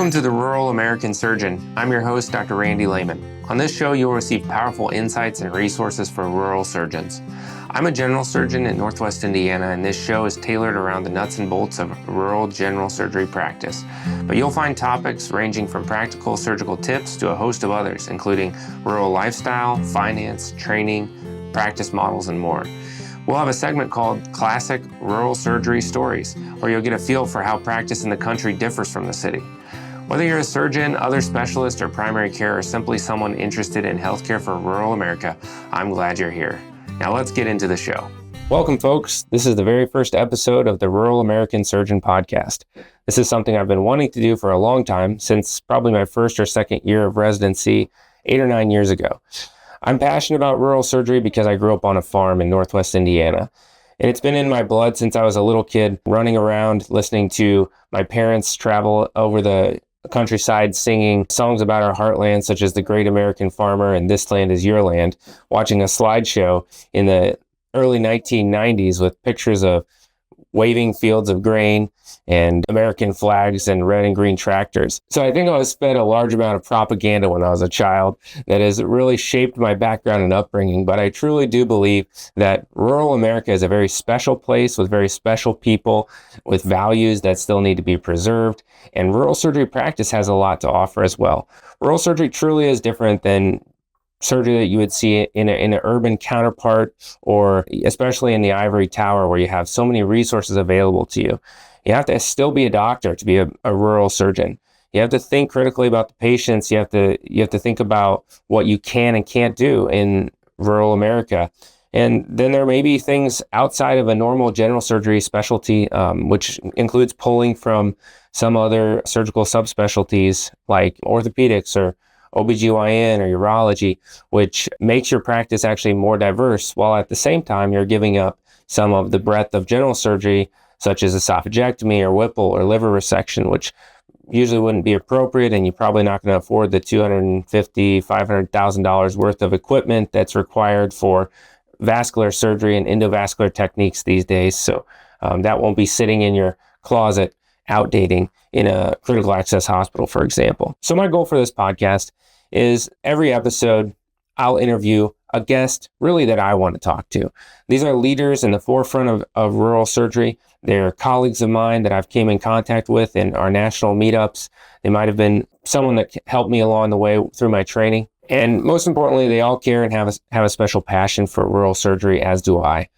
Welcome to the Rural American Surgeon. I'm your host, Dr. Randy Lehman. On this show, you'll receive powerful insights and resources for rural surgeons. I'm a general surgeon in Northwest Indiana, and this show is tailored around the nuts and bolts of rural general surgery practice. But you'll find topics ranging from practical surgical tips to a host of others, including rural lifestyle, finance, training, practice models, and more. We'll have a segment called Classic Rural Surgery Stories, where you'll get a feel for how practice in the country differs from the city. Whether you're a surgeon, other specialist, or primary care, or simply someone interested in healthcare for rural America, I'm glad you're here. Now let's get into the show. Welcome, folks. This is the very first episode of the Rural American Surgeon podcast. This is something I've been wanting to do for a long time, since probably my first or second year of residency 8 or 9 years ago. I'm passionate about rural surgery because I grew up on a farm in Northwest Indiana. And it's been in my blood since I was a little kid, running around, listening to my parents travel over the countryside, singing songs about our heartland, such as The Great American Farmer and This Land Is Your Land, watching a slideshow in the early 1990s with pictures of waving fields of grain and American flags and red and green tractors. So I think I was fed a large amount of propaganda when I was a child that has really shaped my background and upbringing. But I truly do believe that rural America is a very special place with very special people with values that still need to be preserved. And rural surgery practice has a lot to offer as well. Rural surgery truly is different than surgery that you would see in an urban counterpart, or especially in the ivory tower where you have so many resources available to you. You have to still be a doctor to be a rural surgeon. You have to think critically about the patients. You have to think about what you can and can't do in rural America. And then there may be things outside of a normal general surgery specialty, which includes pulling from some other surgical subspecialties like orthopedics or OBGYN or urology, which makes your practice actually more diverse, while at the same time you're giving up some of the breadth of general surgery, such as esophagectomy or Whipple or liver resection, which usually wouldn't be appropriate, and you're probably not going to afford the $250,000, $500,000 worth of equipment that's required for vascular surgery and endovascular techniques these days. So that won't be sitting in your closet outdating in a critical access hospital, for example. So my goal for this podcast is every episode, I'll interview a guest really that I want to talk to. These are leaders in the forefront of rural surgery. They're colleagues of mine that I've came in contact with in our national meetups. They might have been someone that helped me along the way through my training. And most importantly, they all care and have a special passion for rural surgery, as do I.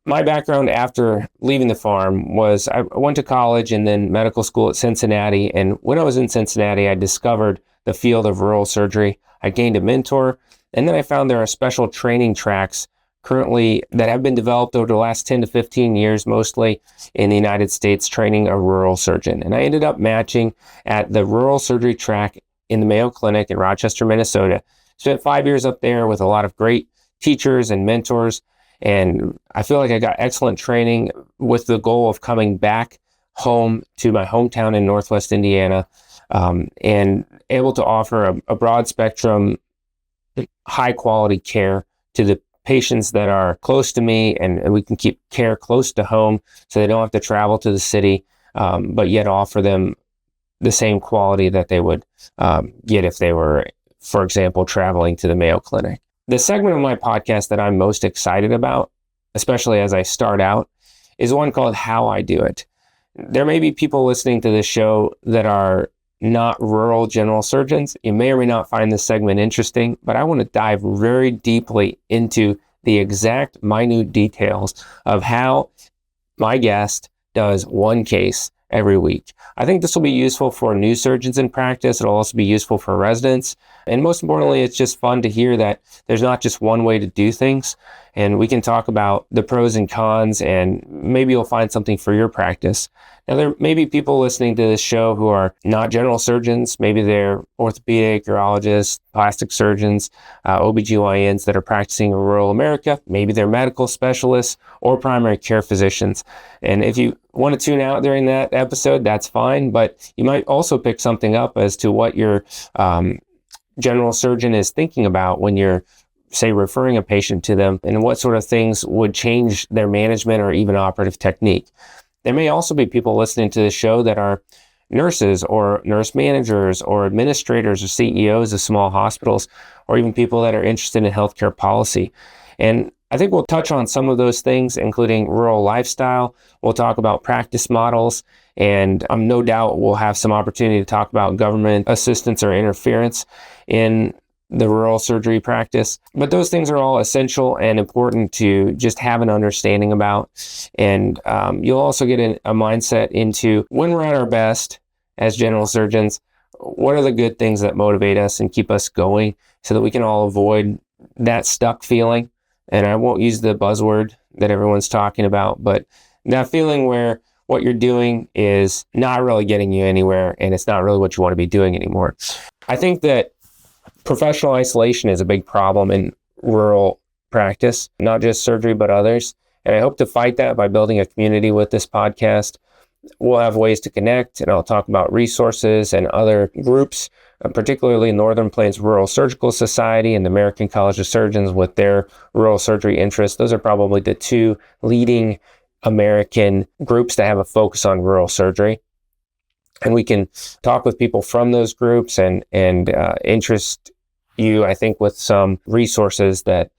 My background after leaving the farm was I went to college and then medical school at Cincinnati. And when I was in Cincinnati, I discovered the field of rural surgery. I gained a mentor, and then I found there are special training tracks currently that have been developed over the last 10 to 15 years, mostly in the United States, training a rural surgeon. And I ended up matching at the rural surgery track in the Mayo Clinic in Rochester, Minnesota. Spent 5 years up there with a lot of great teachers and mentors. And I feel like I got excellent training with the goal of coming back home to my hometown in Northwest Indiana, and able to offer a broad spectrum, high quality care to the patients that are close to me, and we can keep care close to home so they don't have to travel to the city, but yet offer them the same quality that they would get if they were, for example, traveling to the Mayo Clinic. The segment of my podcast that I'm most excited about, especially as I start out, is one called How I Do It. There may be people listening to this show that are not rural general surgeons. You may or may not find this segment interesting, but I want to dive very deeply into the exact minute details of how my guest does one case every week. I think this will be useful for new surgeons in practice. It'll also be useful for residents. And most importantly, it's just fun to hear that there's not just one way to do things. And we can talk about the pros and cons, and maybe you'll find something for your practice. Now, there may be people listening to this show who are not general surgeons. Maybe they're orthopedic, urologists, plastic surgeons, OBGYNs that are practicing in rural America. Maybe they're medical specialists or primary care physicians. And if you want to tune out during that episode, that's fine. But you might also pick something up as to what your general surgeon is thinking about when you're, say, referring a patient to them, and what sort of things would change their management or even operative technique. There may also be people listening to the show that are nurses or nurse managers or administrators or CEOs of small hospitals, or even people that are interested in healthcare policy. And I think we'll touch on some of those things, including rural lifestyle. We'll talk about practice models, and no doubt we'll have some opportunity to talk about government assistance or interference in the rural surgery practice. But those things are all essential and important to just have an understanding about. And you'll also get a mindset into when we're at our best as general surgeons, what are the good things that motivate us and keep us going so that we can all avoid that stuck feeling. And I won't use the buzzword that everyone's talking about, but that feeling where what you're doing is not really getting you anywhere and it's not really what you want to be doing anymore. I think that professional isolation is a big problem in rural practice, not just surgery, but others. And I hope to fight that by building a community with this podcast. We'll have ways to connect, and I'll talk about resources and other groups, particularly Northern Plains Rural Surgical Society and the American College of Surgeons with their rural surgery interests. Those are probably the two leading American groups that have a focus on rural surgery. And we can talk with people from those groups and interest you, I think, with some resources that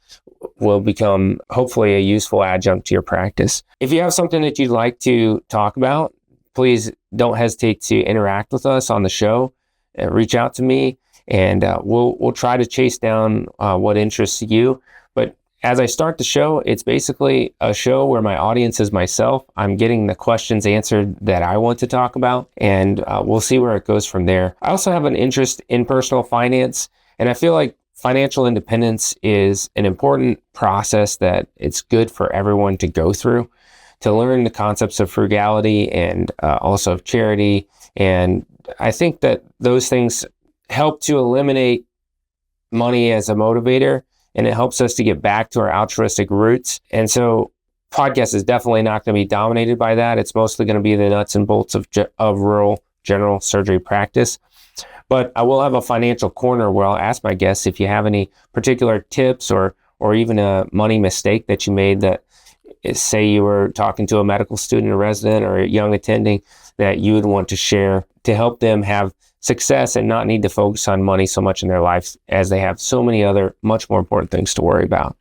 will become hopefully a useful adjunct to your practice. If you have something that you'd like to talk about, please don't hesitate to interact with us on the show. Reach out to me, and we'll try to chase down what interests you. But as I start the show, it's basically a show where my audience is myself. I'm getting the questions answered that I want to talk about, and we'll see where it goes from there. I also have an interest in personal finance, and I feel like financial independence is an important process that it's good for everyone to go through, to learn the concepts of frugality and also of charity. And I think that those things help to eliminate money as a motivator, and it helps us to get back to our altruistic roots. And so podcast is definitely not going to be dominated by that. It's mostly going to be the nuts and bolts of rural general surgery practice. But I will have a financial corner where I'll ask my guests if you have any particular tips or even a money mistake that you made, that say you were talking to a medical student, a resident, or a young attending, that you would want to share to help them have success and not need to focus on money so much in their lives, as they have so many other much more important things to worry about.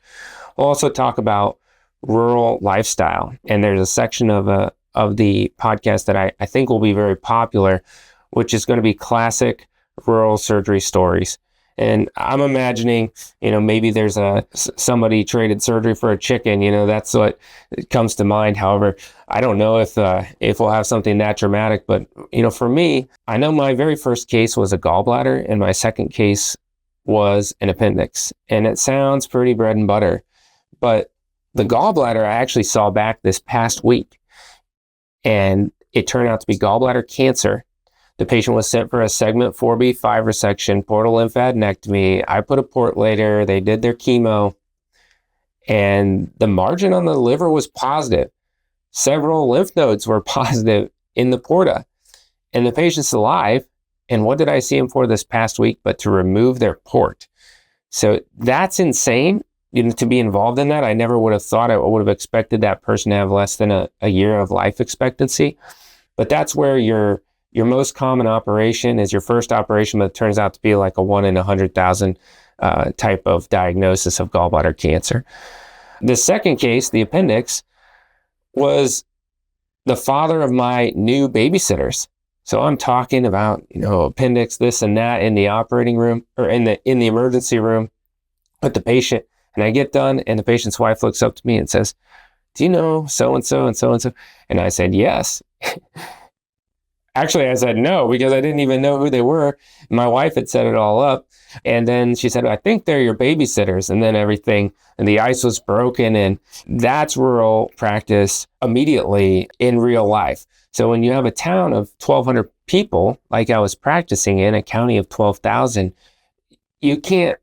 We'll also talk about rural lifestyle, and there's a section of the podcast that I think will be very popular, which is going to be classic rural surgery stories. And I'm imagining, maybe there's somebody traded surgery for a chicken. That's what comes to mind. However, I don't know if we'll have something that dramatic. But, for me, I know my very first case was a gallbladder, and my second case was an appendix. And it sounds pretty bread and butter. But the gallbladder I actually saw back this past week, and it turned out to be gallbladder cancer. The patient was sent for a segment 4B5 resection, portal lymphadenectomy. I put a port later. They did their chemo, and the margin on the liver was positive. Several lymph nodes were positive in the porta, and the patient's alive. And what did I see him for this past week but to remove their port? So that's insane, to be involved in that. I never would have thought, I would have expected that person to have less than a year of life expectancy. But that's where your most common operation is your first operation, but it turns out to be like a 1 in 100,000 type of diagnosis of gallbladder cancer. The second case, the appendix, was the father of my new babysitters. So I'm talking about, appendix, this and that in the operating room or in the emergency room with the patient. And I get done, and the patient's wife looks up to me and says, "Do you know so-and-so and so-and-so?" And I said, "Yes." Actually, I said no, because I didn't even know who they were. My wife had set it all up. And then she said, "I think they're your babysitters." And then everything, and the ice was broken. And that's rural practice immediately in real life. So when you have a town of 1,200 people, like I was practicing in, a county of 12,000, you can't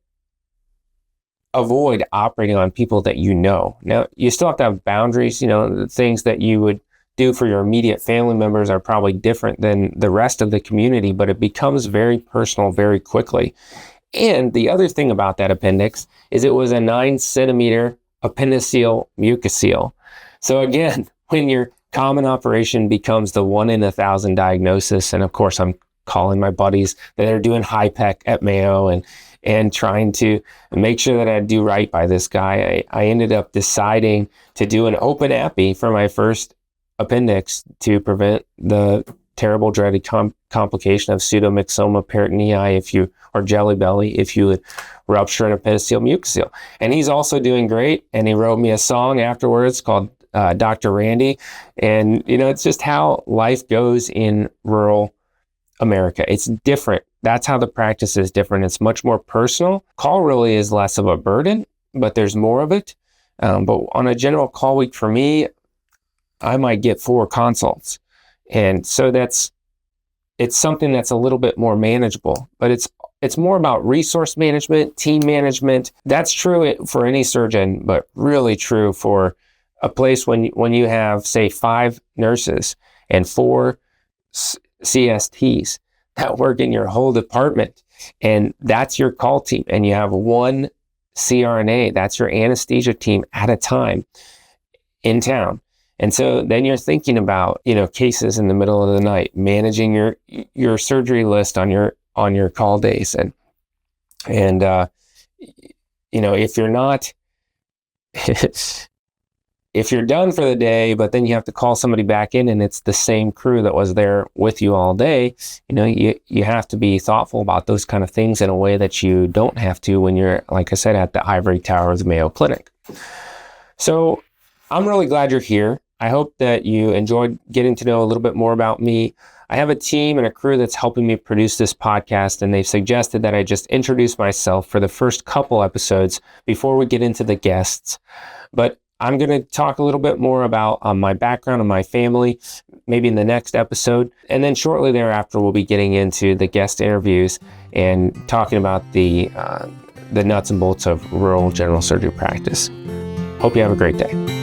avoid operating on people that you know. Now, you still have to have boundaries. The things that you would do for your immediate family members are probably different than the rest of the community, but it becomes very personal very quickly. And the other thing about that appendix is it was a 9 centimeter appendiceal mucocele. So again, when you're common operation becomes the 1 in 1,000 diagnosis. And of course, I'm calling my buddies that are doing HIPEC at Mayo and trying to make sure that I do right by this guy. I ended up deciding to do an open appy for my first appendix to prevent the terrible dreaded complication of pseudomyxoma peritonei or jelly belly if you would rupture an appendiceal mucosal. And he's also doing great. And he wrote me a song afterwards called Dr. Randy. And, it's just how life goes in rural America. It's different. That's how the practice is different. It's much more personal. Call really is less of a burden, but there's more of it. But on a general call week for me, I might get 4 consults. And so it's something that's a little bit more manageable, but it's more about resource management, team management. That's true for any surgeon, but really true for a place when you have, say, 5 nurses and 4 CSTs that work in your whole department, and that's your call team, and you have 1 CRNA, that's your anesthesia team at a time in town. And so then you're thinking about, cases in the middle of the night, managing your surgery list on your call days. And if you're not, if you're done for the day, but then you have to call somebody back in and it's the same crew that was there with you all day, you have to be thoughtful about those kind of things in a way that you don't have to when you're, like I said, at the ivory tower of the Mayo Clinic. So I'm really glad you're here. I hope that you enjoyed getting to know a little bit more about me. I have a team and a crew that's helping me produce this podcast, and they've suggested that I just introduce myself for the first couple episodes before we get into the guests. But I'm going to talk a little bit more about my background and my family, maybe in the next episode. And then shortly thereafter, we'll be getting into the guest interviews and talking about the nuts and bolts of rural general surgery practice. Hope you have a great day.